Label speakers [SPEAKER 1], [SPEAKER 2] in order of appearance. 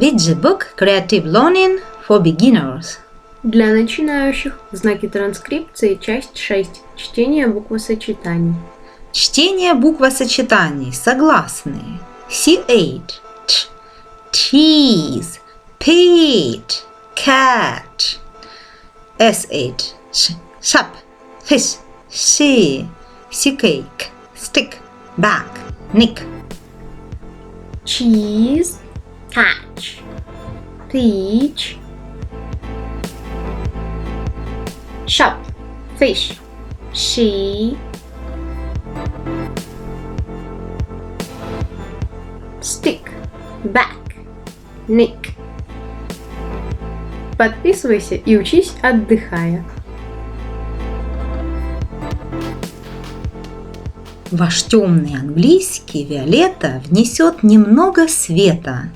[SPEAKER 1] VGbook Creative Learning for Beginners.
[SPEAKER 2] Для начинающих знаки транскрипции, часть 6. Чтение буквосочетаний.
[SPEAKER 1] Чтение буквосочетаний. Согласные. C8. T. Cheese. Peach. Cat. S8. Sh. Shop. Fish. She. Sea cake. Stick. Bag. Nick.
[SPEAKER 2] Cheese, catch, peach, shop, fish, she, stick, back, nick. Подписывайся и учись, отдыхая.
[SPEAKER 1] Ваш темный английский Violeta внесет немного света